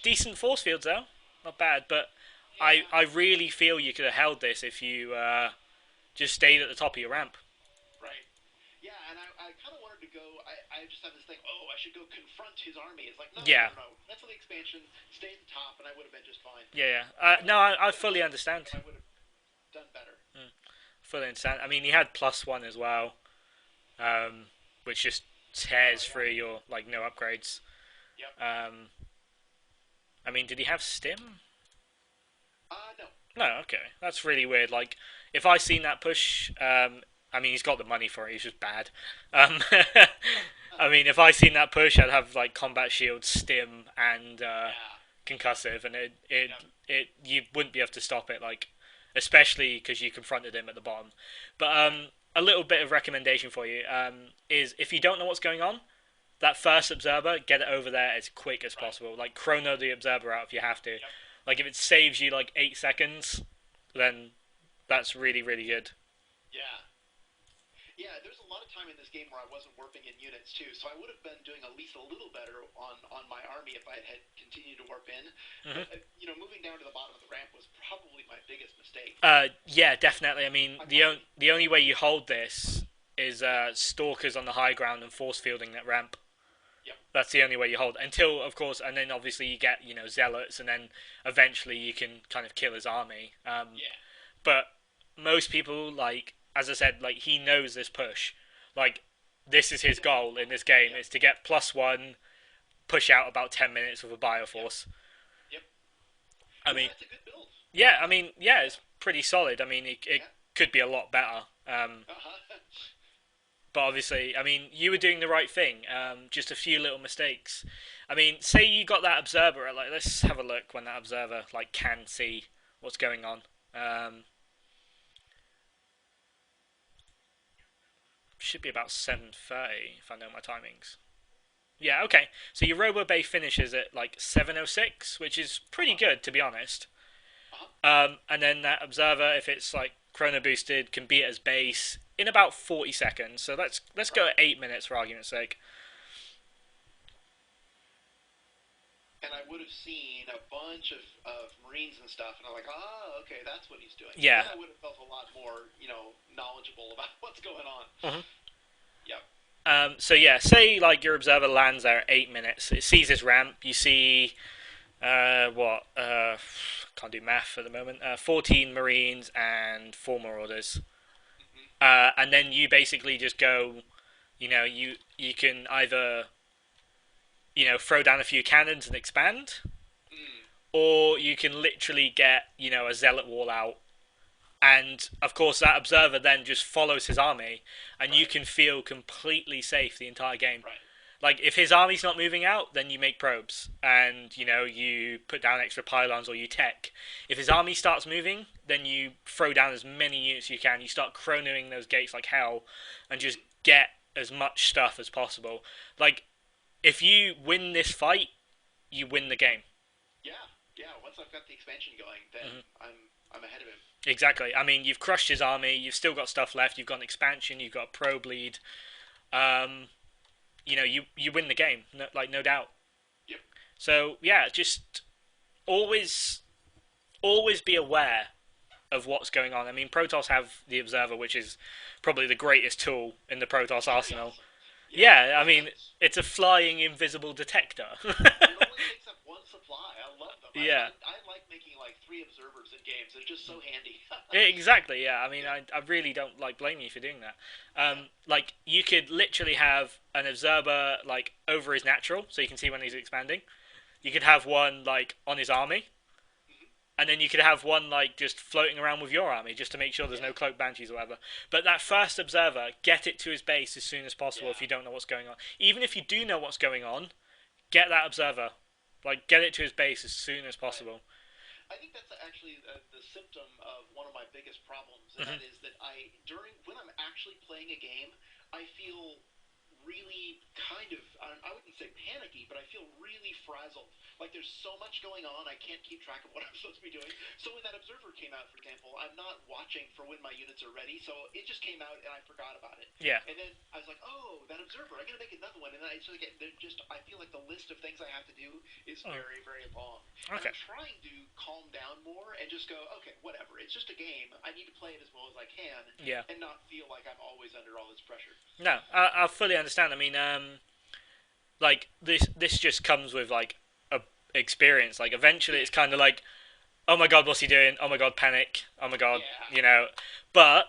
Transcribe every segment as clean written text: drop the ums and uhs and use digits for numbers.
Decent force fields though, not bad. But I Yeah. really feel you could have held this if you just stayed at the top of your ramp. Right. Yeah, and I kind of wanted to go. I just have this thing. Oh, I should go confront his army. It's like no, no, Yeah, no, no. Cancel the expansion. Stay at the top, and I would have been just fine. yeah, yeah. I No, would have. I I would have fully liked to think understand. that I would have done better. Fully understand. I mean, he had +1 as well, which just Oh tears yeah. through your like no upgrades. Yep. Um, I mean, did he have stim? No. No, okay, that's really weird. Like, if I seen that push, I mean, he's got the money for it. He's just bad. Um, I mean, if I seen that push, I'd have like combat shield, stim, and Yeah. concussive, and Yep. you wouldn't be able to stop it. Like, especially because you confronted him at the bottom. But a little bit of recommendation for you is if you don't know what's going on, that first observer, get it over there as quick as Right. possible. Like chrono the observer out if you have to. Yep. Like if it saves you like 8 seconds, then that's really really good. Yeah. Yeah, there's a lot of time in this game where I wasn't warping in units too, so I would have been doing at least a little better on my army if I had continued to warp in. But Hmm moving down to the bottom of the ramp was probably my biggest mistake. Yeah, definitely. I mean, I might. the only way you hold this is stalkers on the high ground and force fielding that ramp. Yep. That's the only way you hold until, of course, and then obviously you get zealots, and then eventually you can kind of kill his army. Yeah. But most people, like as I said, like he knows this push. Like this is his Yeah. goal in this game Yep. is to get +1, push out about 10 minutes with a Yep. bioforce. Yep. I Yeah, mean, it's a good build. yeah, I mean, yeah, it's pretty solid. I mean, it Yeah. could be a lot better. Uh huh. But obviously, I mean, you were doing the right thing. Just a few little mistakes. I mean, say you got that observer. Like, let's have a look when that observer like can see what's going on. Um, should be about 7:30 if I know my timings. Yeah, okay. So your Robo Bay finishes at like 7:06, which is Uh pretty huh. good to be honest. Uh huh. And then that observer, if it's like chrono boosted, can be at its base in about 40 seconds. So let's go Right. at 8 minutes for argument's sake. And I would have seen a bunch of Marines and stuff, and I'm like, okay, that's what he's doing. Yeah. Then I would have felt a lot more, knowledgeable about what's going on. Mhm. Yep. So yeah, say like your observer lands there at 8 minutes. It sees this ramp. You see what? Can't do math at the moment. 14 Marines and 4 Marauders. Hmm. And then you basically just go. You can either throw down a few cannons and expand, Mm. or you can literally get a zealot wall out, and of course that observer then just follows his army, and you Right. can feel completely safe the entire game. Right. Like if his army's not moving out, then you make probes, and you put down extra pylons or you tech. If his army starts moving, then you throw down as many units as you can. You start chronoing those gates like hell, and just Mm. get as much stuff as possible. Like if you win this fight, you win the game. Yeah. Yeah. Once I've got the expansion going, then Hmm I'm ahead of him. Exactly. I mean, you've crushed his army. You've still got stuff left. You've got an expansion. You've got a probe lead. Um, you win the game, no doubt. Yep. So yeah, just always always be aware of what's going on. I mean, Protoss have the Observer, which is probably the greatest tool in the Protoss It's pretty arsenal. awesome. Yeah. Yeah, I mean, it's a flying invisible detector. And it only takes up one supply. I love them. Yeah, I like making like three observers in games. They're just so handy. exactly. Yeah, I mean, Yeah. I really don't like blame you for doing that. Yeah. Like you could literally have an observer like over his natural, so you can see when he's expanding. You could have one like on his army, Hmm. and then you could have one like just floating around with your army just to make sure there's Yeah. no cloak banshees or whatever. But that first observer, get it to his base as soon as possible if Yeah. you don't know what's going on. Even if you do know what's going on, get that observer. Like get it to his base as soon as Right. possible. I think that's actually the symptom of one of my biggest problems, and Hmm that is that when I'm actually playing a game, I feel really kind of, I wouldn't say panicky, but I feel really frazzled. Like there's so much going on, I can't keep track of what I'm supposed to be doing. So when that observer came out, for example, I'm not watching for when my units are ready. So it just came out and I forgot about it. Yeah. And then I was like, oh, that observer, I gotta make another one. And then I feel like the list of things I have to do is very, very long. And Okay. I'm trying to calm down more and just go, okay, whatever. It's just a game. I need to play it as well as I can, Yeah. and not feel like I'm always under all this pressure. No, I fully understand. I mean, like this just comes with like a experience. Like eventually, it's kind of like, oh my god, what's he doing? Oh my god, panic. Oh my god, Yeah. you know. But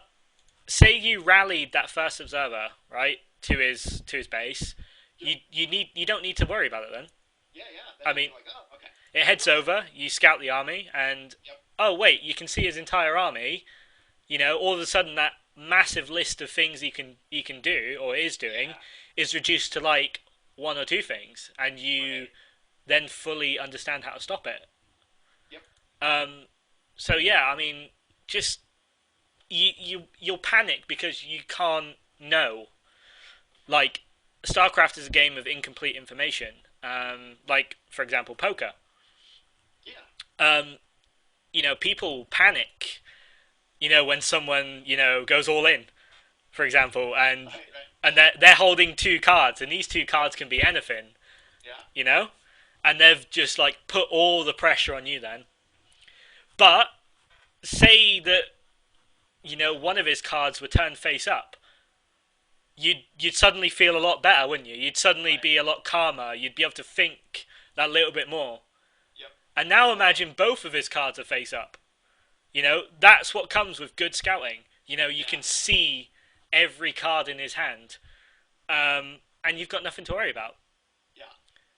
say you rallied that first observer right to his base, you don't need to worry about it then. Yeah, yeah. I Then mean, you're like, oh, okay. it heads over. You scout the army, and Yep. oh wait, you can see his entire army. You know, all of a sudden that massive list of things he can do or is doing Yeah. is reduced to like one or two things, and you Right. then fully understand how to stop it. Yep. Um, so yeah, I mean, just you'll panic because you can't know. Like StarCraft is a game of incomplete information. Like for example, poker. Yeah. Um, people panic. When someone goes all in, for example, and Right. Right. and they're holding two cards, and these two cards can be anything. Yeah. You know, and they've just like put all the pressure on you then. But say that one of his cards were turned face up, you'd suddenly feel a lot better, wouldn't you? You'd suddenly Right. be a lot calmer. You'd be able to think that little bit more. Yep. And now imagine both of his cards are face up. That's what comes with good scouting. You Yeah. can see every card in his hand, and you've got nothing to worry about. Yeah.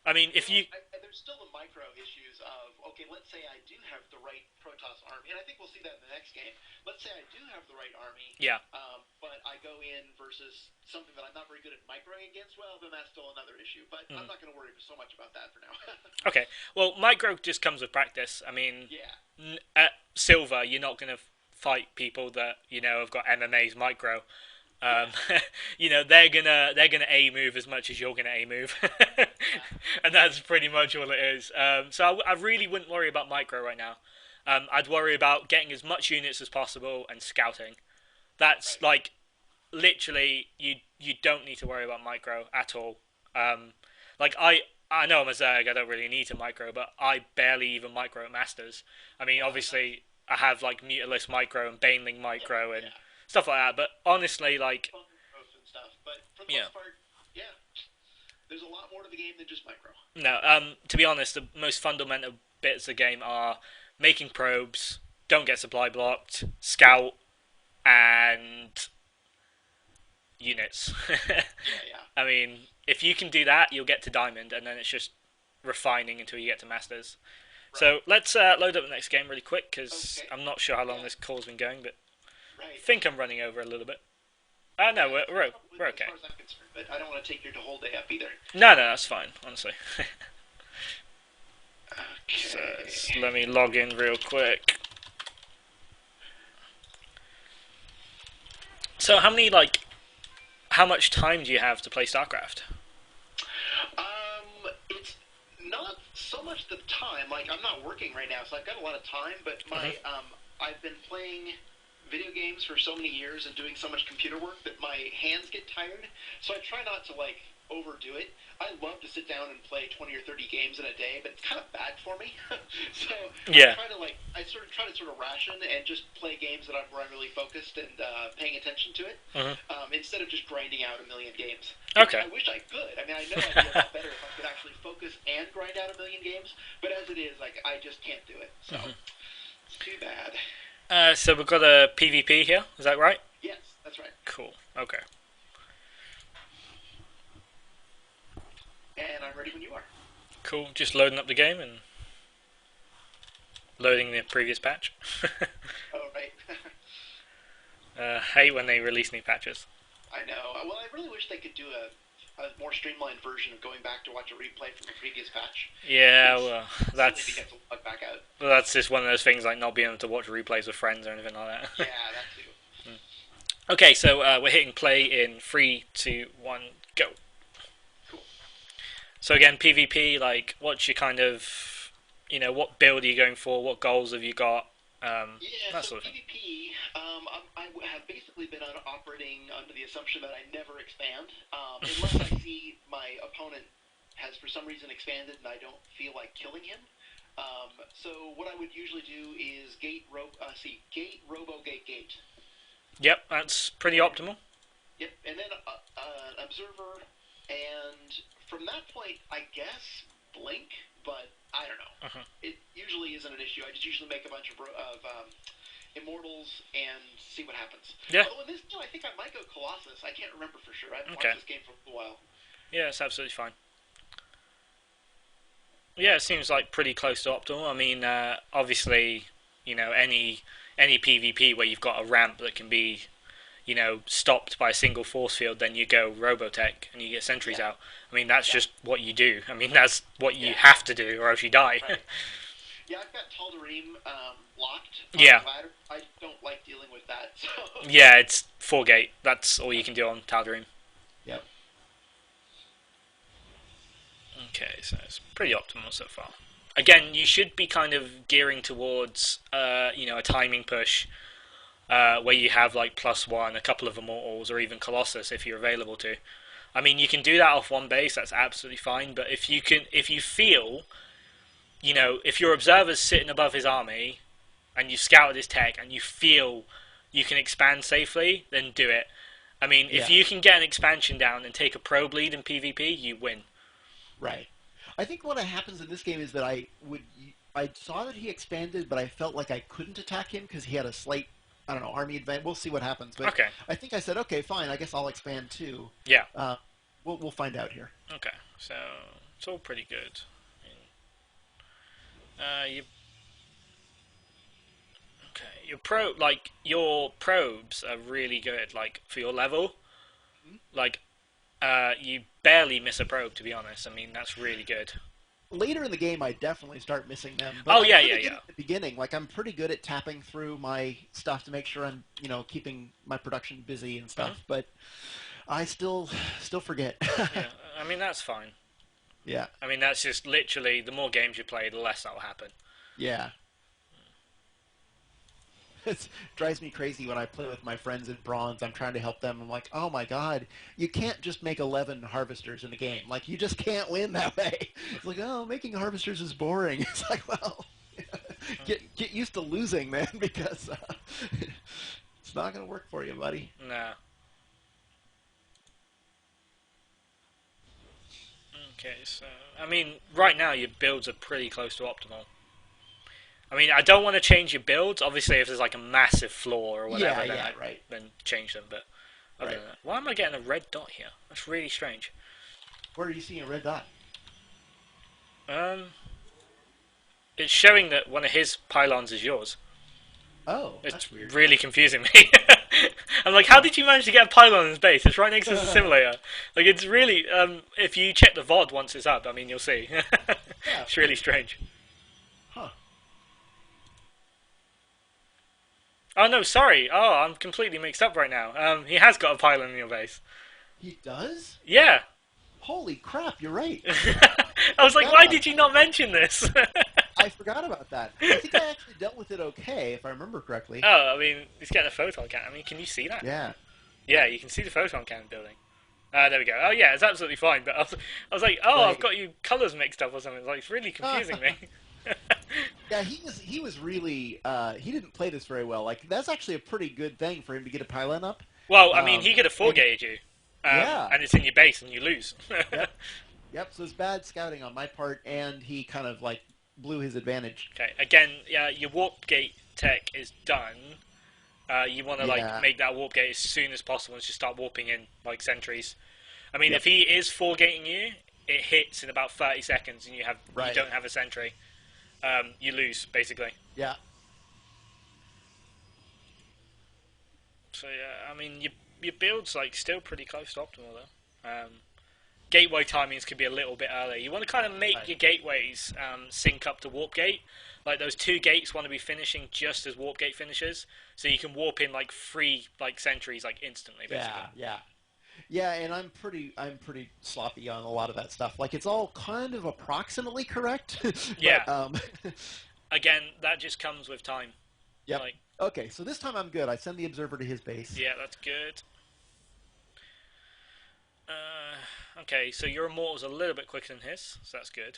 I mean, if you There's still the micro issues of, okay, let's say I do have the right Protoss army, and I think we'll see that in the next game. Let's say I do have the right army, yeah. but I go in versus something that I'm not very good at microing against. Well, then that's still another issue. But I'm not going to worry so much about that for now. Okay. Well, micro just comes with practice. I mean, Yeah. At silver, you're not going to fight people that have got MMA's micro. They're gonna A move as much as you're gonna A move, and that's pretty much all it is. So I really wouldn't worry about micro right now. I'd worry about getting as much units as possible and scouting. That's Right. like literally you don't need to worry about micro at all. Like I know I'm a Zerg, I don't really need to micro, but I barely even micro at Masters. I mean, obviously I have like Mutalist micro and Baneling micro and Yeah. stuff like that. But honestly, like Fun growth and stuff. But for the yeah, most part, yeah, there's a lot more to the game than just micro. no. To be honest, the most fundamental bits of the game are making probes, don't get supply blocked, scout, and units. Yeah, yeah. I mean, if you can do that, you'll get to diamond, and then it's just refining until you get to masters. Right. So let's load up the next game really quick because Okay. I'm not sure how long Yeah. this call's been going, but I Right. think I'm running over a little bit. No, we're Probably, okay. as far as I'm concerned, but I don't want to take your whole day up either. No, that's fine, honestly. Okay. So let me log in real quick. So how much time do you have to play StarCraft? It's not so much the time. Like I'm not working right now, so I've got a lot of time. But I've been playing video games for so many years and doing so much computer work that my hands get tired. So I try not to overdo it. I love to sit down and play 20 or 30 games in a day, but it's kind of bad for me. So Yeah. I try to ration and just play games where I'm really focused and paying attention to it, instead of just grinding out a million games. Okay. I wish I could. I mean, I know I'd be a lot better if I could actually focus and grind out a million games, but as it is, I just can't do it. So it's too bad. So we've got a PvP here. Is that right? Yes, that's right. Cool. Okay. And I'm ready when you are. Cool. Just loading up the game and loading the previous patch. Oh, right. Hate when they release new patches. I know. Well, I really wish they could do a more streamlined version of going back to watch a replay from the previous patch. Yeah, well, that's to get the log back out. just one of those things like not being able to watch replays with friends or anything like that. Yeah, that too. Okay, so we're hitting play in 3, 2, 1, go. Cool. So again, PvP, like, what's your kind of, what build are you going for? What goals have you got? Yeah, That so sort of thing. PvP, I have basically been operating under the assumption that I never expand, unless I see my opponent has for some reason expanded and I don't feel like killing him. So what I would usually do is gate, robo, gate, gate. Yep, that's pretty optimal. Yep, and then an observer, and from that point, I guess blink, but I don't know. Uh-huh. It usually isn't an issue. I just usually make a bunch of immortals and see what happens. Yeah. Although in this game, I think I might go Colossus. I can't remember for sure. I haven't Okay. watched this game for a while. Yeah, it's absolutely fine. Yeah, it seems like pretty close to optimal. I mean, obviously, any PvP where you've got a ramp that can be, stopped by a single force field, then you go Robotech and you get sentries Yeah. out. I mean, that's Yeah. just what you do. I mean, that's what you Yeah. have to do, or else you die. Right. Yeah, I've got Tal'Darim locked on Yeah. the ladder. I don't like dealing with that, so... Yeah, it's 4 gate. That's all you can do on Tal'Darim. Yep. Okay, so it's pretty optimal so far. Again, you should be kind of gearing towards, a timing push where you have like +1, a couple of immortals, or even Colossus if you're available to. I mean, you can do that off one base. That's absolutely fine. But if you feel, if your observer's sitting above his army, and you've scouted his tech, and you feel you can expand safely, then do it. I mean, if Yeah. you can get an expansion down and take a probe lead in PvP, you win. Right. I think what happens in this game is that I saw that he expanded, but I felt like I couldn't attack him because he had a slight, I don't know, army advantage. We'll see what happens. But Okay. I think I said, okay, fine. I guess I'll expand too. Yeah. We'll find out here. Okay. So it's all pretty good. You okay? Your probes are really good. Like for your level, like you barely miss a probe. To be honest, I mean that's really good. Later in the game, I definitely start missing them. But Oh I'm yeah, pretty yeah, good yeah. at the beginning. Like I'm pretty good at tapping through my stuff to make sure I'm, keeping my production busy and stuff. But I still forget. Yeah, I mean that's fine. Yeah. I mean that's just literally the more games you play, the less that will happen. Yeah. It drives me crazy when I play with my friends in bronze. I'm trying to help them. I'm like, oh my god, you can't just make 11 harvesters in a game. Like, you just can't win that way. It's like, oh, making harvesters is boring. It's like, well, get used to losing, man, because it's not going to work for you, buddy. Nah. Okay, so I mean, right now your builds are pretty close to optimal. I mean, I don't want to change your builds. Obviously, if there's like a massive flaw or whatever, Right. then change them. But other Right. than that, why am I getting a red dot here? That's really strange. Where are you seeing a red dot? Um, it's showing that one of his pylons is yours. Oh, It's that's weird. really confusing me. I'm like, how did you manage to get a pylon in his base? It's right next to the simulator. Like, it's really. If you check the VOD once it's up, I mean, you'll see. It's really strange. Huh. Oh no, sorry. Oh, I'm completely mixed up right now. He has got a pylon in your base. He does? Yeah. Holy crap, you're right. I was like, why did you not mention this? I forgot about that. I think I actually dealt with it okay, if I remember correctly. Oh, I mean, he's getting a photon cannon. I mean, can you see that? Yeah. Yeah, you can see the photon cannon building. There we go. Oh yeah, it's absolutely fine. But I was like, oh, Right. I've got you colours mixed up or something. It's like it's really confusing me. Yeah, he was really he didn't play this very well. Like that's actually a pretty good thing for him to get a pylon up. Well, I mean, he could have 4-gated you. Yeah. And it's in your base and you lose. Yep. So it's bad scouting on my part, and he kind of like blew his advantage. Okay. Again, your warp gate tech is done. You want to Yeah. make that warp gate as soon as possible and just start warping in like sentries. I mean, Yep. if he is 4-gating you, it hits in about 30 seconds, and you Right. don't have a sentry. You lose basically. Yeah. So yeah, I mean, your build's like still pretty close to optimal though. Gateway timings could be a little bit early. You want to kind of make Right. your gateways sync up to warp gate. Like those 2 gates want to be finishing just as warp gate finishes, so you can warp in like 3 like sentries like instantly basically. Yeah. Yeah, and I'm pretty sloppy on a lot of that stuff. Like it's all kind of approximately correct, Yeah. but Again, that just comes with time. yep. Like, Okay, so this time I'm good. I send the observer to his base. yeah, that's good. Okay, so your immortal's a little bit quicker than his, so that's good.